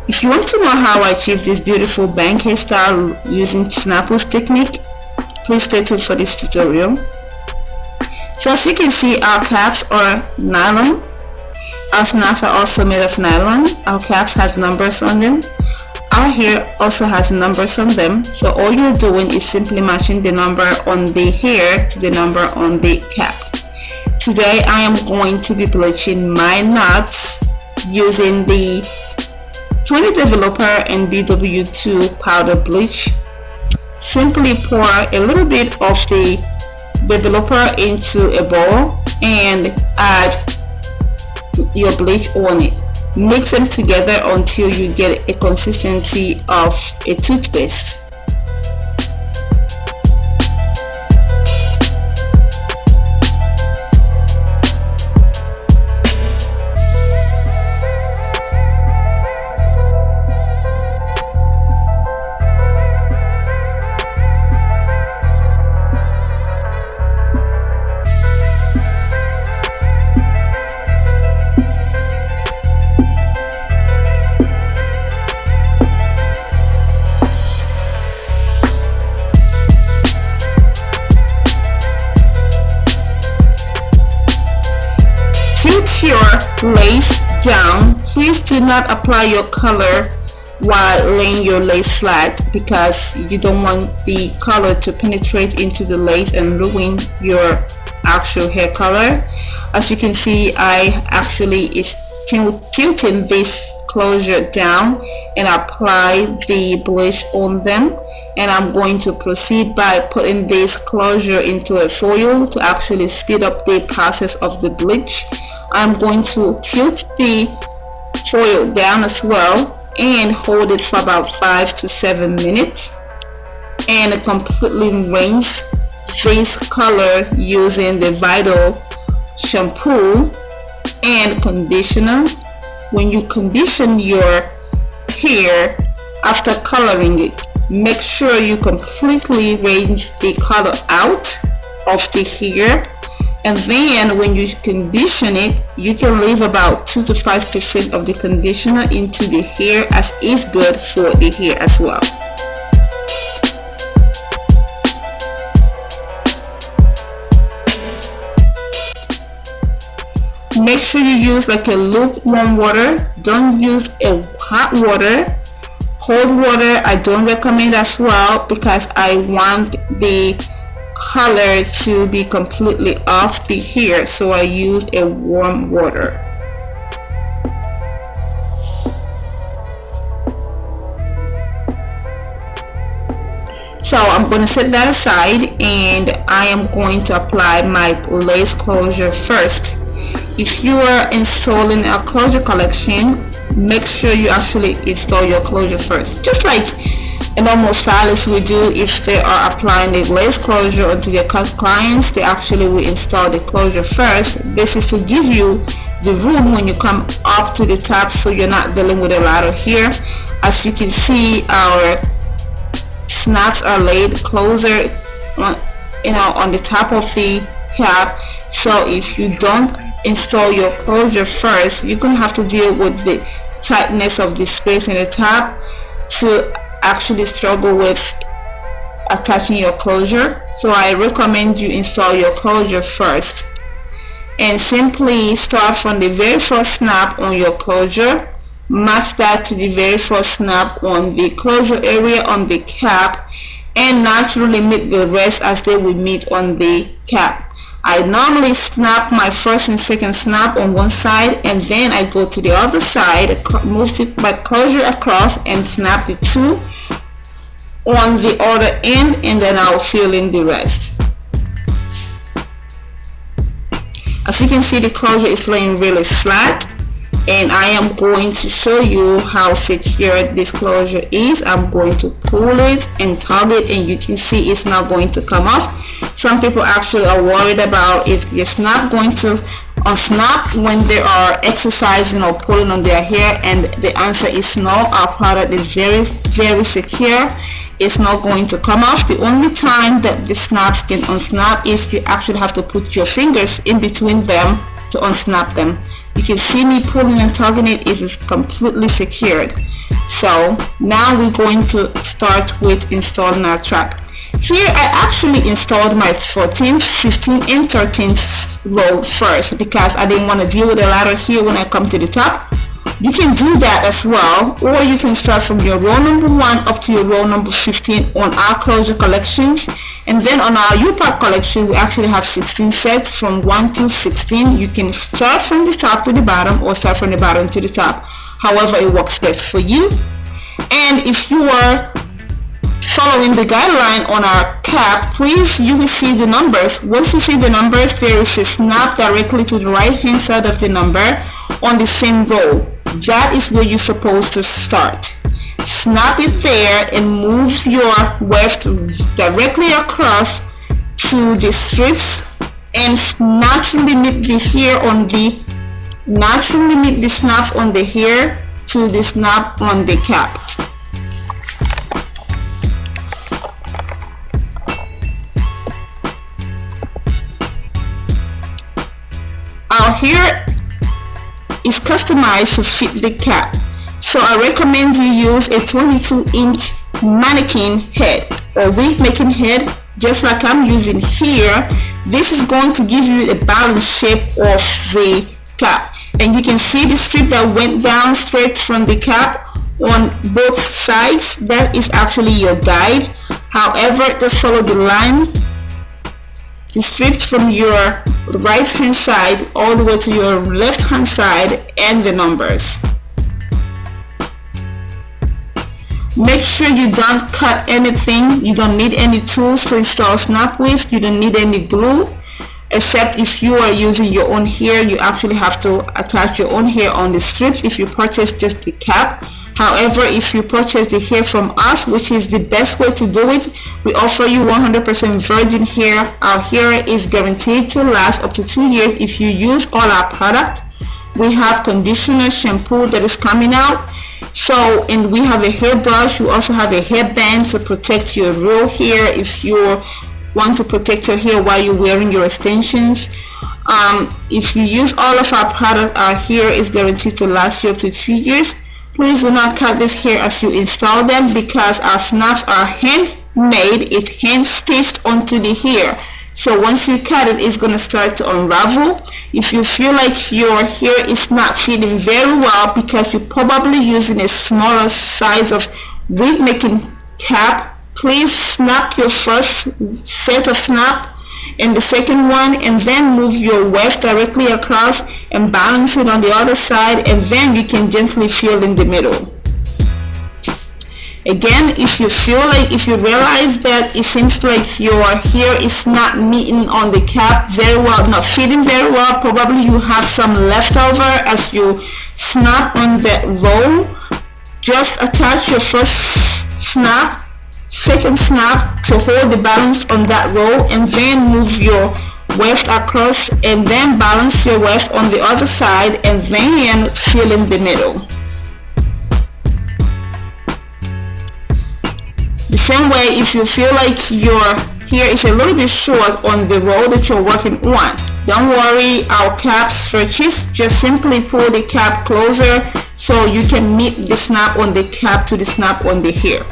If you want to know how I achieve this beautiful bang hairstyle using snap weave technique, please stay tuned for this tutorial. So as you can see, our caps are nylon. Our snaps are also made of nylon. Our caps has numbers on them. Our hair also has numbers on them. So all you're doing is simply matching the number on the hair to the number on the cap. Today I am going to be bleaching my knots using the 20 Developer and BW2 powder bleach. Simply pour a little bit of the developer into a bowl and add your bleach on it. Mix them together until you get a consistency of a toothpaste. Your lace down. Please do not apply your color while laying your lace flat, because you don't want the color to penetrate into the lace and ruin your actual hair color. As you can see, I actually is tilting this closure down and apply the bleach on them, and I'm going to proceed by putting this closure into a foil to actually speed up the process of the bleach. I'm going to tilt the foil down as well and hold it for about 5 to 7 minutes and completely rinse this color using the Vital shampoo and conditioner. When you condition your hair after coloring it, make sure you completely rinse the color out of the hair. And then when you condition it, you can leave about 2 to 5% of the conditioner into the hair, as is good for the hair as well. Make sure you use like a lukewarm water. Don't use a hot water. Cold water I don't recommend as well, because I want the color to be completely off the hair, so I use a warm water. So I'm going to set that aside, and I am going to apply my lace closure first. If you are installing a closure collection, make sure you actually install your closure first, just like a normal stylist will do. If they are applying the lace closure onto their clients, they actually will install the closure first. This is to give you the room when you come up to the top, so you're not dealing with a lot of hair. As you can see, our snaps are laid closer on the top of the cap. So if you don't install your closure first, you're gonna have to deal with the tightness of the space in the top to actually struggle with attaching your closure. So I recommend you install your closure first, and simply start from the very first snap on your closure, match that to the very first snap on the closure area on the cap, and naturally meet the rest as they will meet on the cap. I normally snap my first and second snap on one side, and then I go to the other side, move my closure across and snap the two on the other end, and then I'll fill in the rest. As you can see, the closure is laying really flat, and I am going to show you how secure this closure is. I'm going to pull it and tug it, and you can see it's not going to come off. Some people actually are worried about if it's not going to unsnap when they are exercising or pulling on their hair, and the answer is no. Our product is very secure. It's not going to come off. The only time that the snaps can unsnap is you actually have to put your fingers in between them to unsnap them. You can see me pulling and tugging it. It is completely secured. So now we're going to start with installing our track. Here I actually installed my 14th, 15th and 13th row first because I didn't want to deal with the ladder here when I come to the top. You can do that as well, or you can start from your row number 1 up to your row number 15 on our closure collections. And then on our U-Pack collection, we actually have 16 sets from 1 to 16. You can start from the top to the bottom or start from the bottom to the top, however it works best for you. And if you are following the guideline on our cap, please, you will see the numbers. Once you see the numbers, there is a snap directly to the right hand side of the number on the same row. That is where you're supposed to start. Snap it there and move your weft directly across to the strips and naturally meet the hair on the snaps on the hair to the snap on the cap. Our hair is customized to fit the cap, so I recommend you use a 22-inch mannequin head or wig making head, just like I'm using here. This is going to give you a balanced shape of the cap, and you can see the strip that went down straight from the cap on both sides. That is actually your guide. However, just follow the line, the strip from your right hand side all the way to your left hand side and the numbers. Make sure you don't cut anything. You don't need any tools to install snap with. You don't need any glue, except if you are using your own hair, you actually have to attach your own hair on the strips if you purchase just the cap. However, if you purchase the hair from us, which is the best way to do it, we offer you 100% virgin hair. Our hair is guaranteed to last up to 2 years if you use all our product. We have conditioner, shampoo that is coming out. So, and we have a hairbrush. We also have a hairband to protect your real hair if you want to protect your hair while you're wearing your extensions. If you use all of our product, our hair is guaranteed to last you up to 2 years. Please do not cut this hair as you install them because our snaps are handmade. It's hand stitched onto the hair. So once you cut it, it's going to start to unravel. If you feel like your hair is not fitting very well because you're probably using a smaller size of wig making cap, please snap your first set of snap and the second one, and then move your weft directly across and balance it on the other side, and then you can gently feel in the middle. Again, if you realize that it seems like your hair is not meeting on the cap very well, not fitting very well, probably you have some leftover as you snap on that row, just attach your first snap, second snap to hold the balance on that row, and then move your weft across and then balance your weft on the other side and then fill in the middle. The same way, if you feel like your hair is a little bit short on the row that you're working on, don't worry, our cap stretches. Just simply pull the cap closer so you can meet the snap on the cap to the snap on the hair.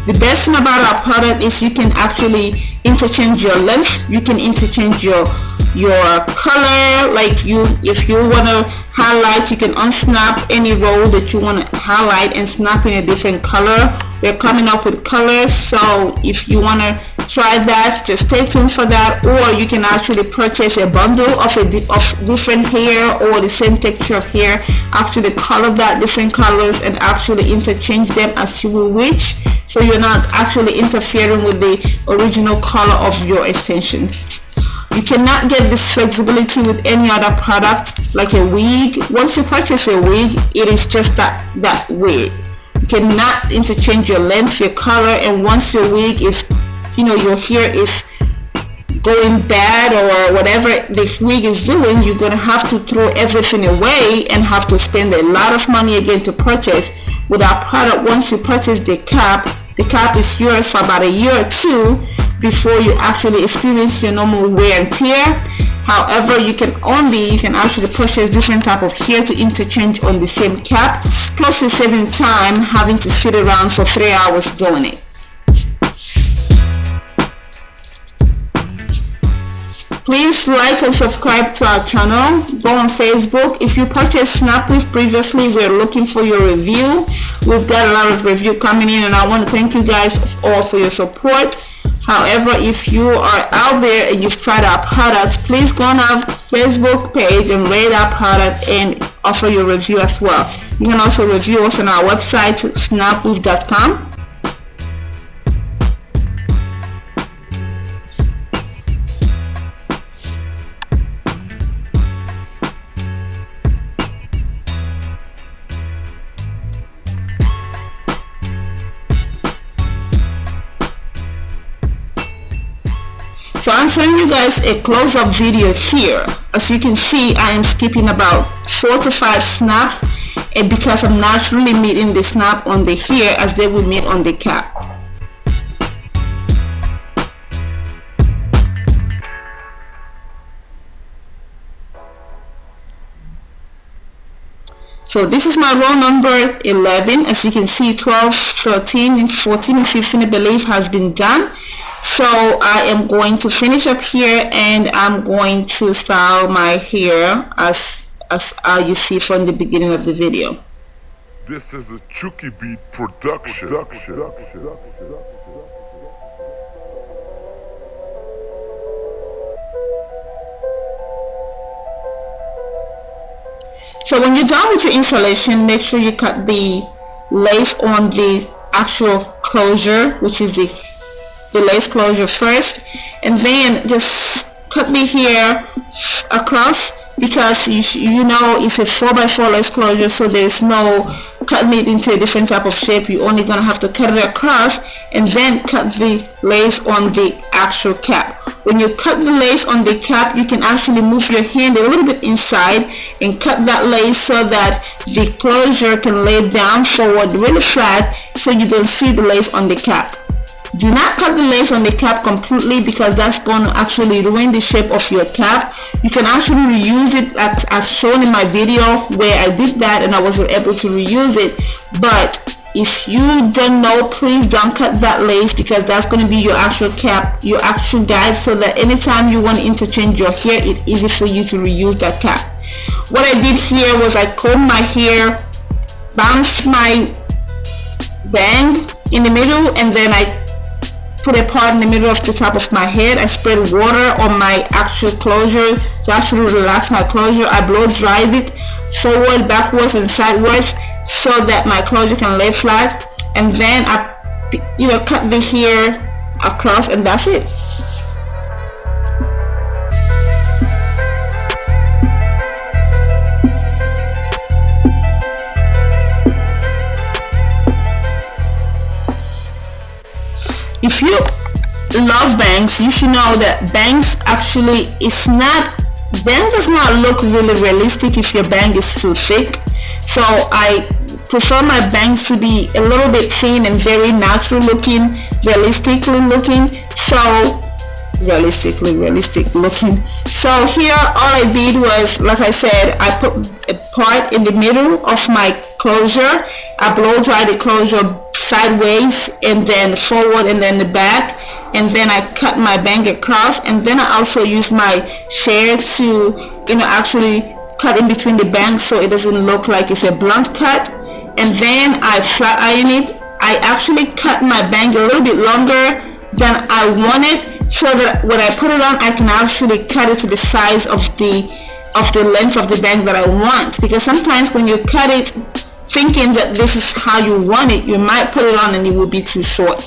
The best thing about our product is you can actually interchange your length. You can interchange your color. Like if you want to highlight, you can unsnap any row that you want to highlight and snap in a different color. We're coming up with colors, so if you want to try that, just stay tuned for that. Or you can actually purchase a bundle of different hair or the same texture of hair, actually color that different colors and actually interchange them as you will wish, so you're not actually interfering with the original color of your extensions. You cannot get this flexibility with any other product like a wig. Once you purchase a wig, it is just that wig. You cannot interchange your length, your color, and once your wig is, your hair is going bad or whatever the wig is doing, you're going to have to throw everything away and have to spend a lot of money again to purchase. With our product, once you purchase the cap, the cap is yours for about a year or two before you actually experience your normal wear and tear. However, you can actually purchase different type of hair to interchange on the same cap, plus you're saving time having to sit around for 3 hours doing it. Please like and subscribe to our channel. Go on Facebook. If you purchased Snap Weave previously, we're looking for your review. We've got a lot of review coming in, and I want to thank you guys all for your support. However, if you are out there and you've tried our product, please go on our Facebook page and rate our product and offer your review as well. You can also review us on our website, snapweave.com. So I'm showing you guys a close-up video here. As you can see, I am skipping about 4 to 5 snaps, and because I'm naturally meeting the snap on the hair as they would meet on the cap. So this is my row number 11. As you can see, 12, 13, and 14 and 15 I believe has been done. So I am going to finish up here, and I'm going to style my hair as you see from the beginning of the video. This is a Chucky Beat production. So when you're done with your installation, make sure you cut the lace on the actual closure, which is the lace closure first, and then just cut the hair across, because you know it's a 4x4 lace closure, so there's no cutting it into a different type of shape. You're only gonna have to cut it across and then cut the lace on the actual cap. When you cut the lace on the cap, you can actually move your hand a little bit inside and cut that lace so that the closure can lay down forward really flat, so you don't see the lace on the cap. Do not cut the lace on the cap completely, because that's going to actually ruin the shape of your cap. You can actually reuse it as shown in my video where I did that and I was able to reuse it. But if you don't know, please don't cut that lace, because that's going to be your actual cap, your actual guide, so that anytime you want to interchange your hair, it's easy for you to reuse that cap. What I did here was I combed my hair, balanced my bang in the middle, and then I put a part in the middle of the top of my head. I spread water on my actual closure to actually relax my closure. I blow dried it forward, backwards, and sideways so that my closure can lay flat, and then I cut the hair across, and that's it. If you love bangs, you should know that bangs actually bang does not look really realistic if your bang is too thick. So I prefer my bangs to be a little bit thin and very natural looking, realistic looking. So here all I did was, like I said, I put a part in the middle of my closure. I blow dry the closure sideways and then forward and then the back, and then I cut my bang across, and then I also use my shear to actually cut in between the bangs so it doesn't look like it's a blunt cut, and then I flat iron it. I actually cut my bang a little bit longer than I wanted, so that when I put it on, I can actually cut it to the size of the length of the bang that I want, because sometimes when you cut it thinking that this is how you want it, you might put it on and it will be too short.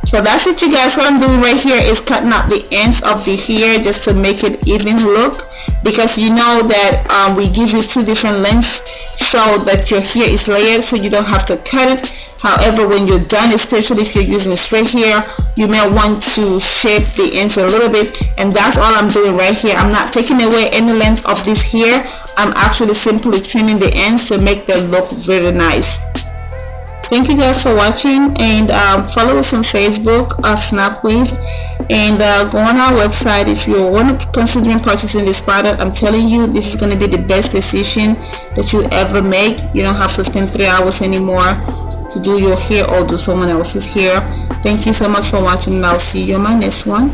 So that's it, you guys. What I'm doing right here is cutting out the ends of the hair just to make it even look, because you know that we give you 2 different lengths so that your hair is layered, so you don't have to cut it. However, when you're done, especially if you're using straight hair, you may want to shape the ends a little bit, and that's all I'm doing right here. I'm not taking away any length of this hair, I'm actually simply trimming the ends to make them look very nice. Thank you guys for watching, and follow us on Facebook, Snapweave, and go on our website if you want to considering purchasing this product. I'm telling you, this is going to be the best decision that you ever make. You don't have to spend 3 hours anymore to do your hair or do someone else's hair. Thank you so much for watching, and I'll see you on my next one.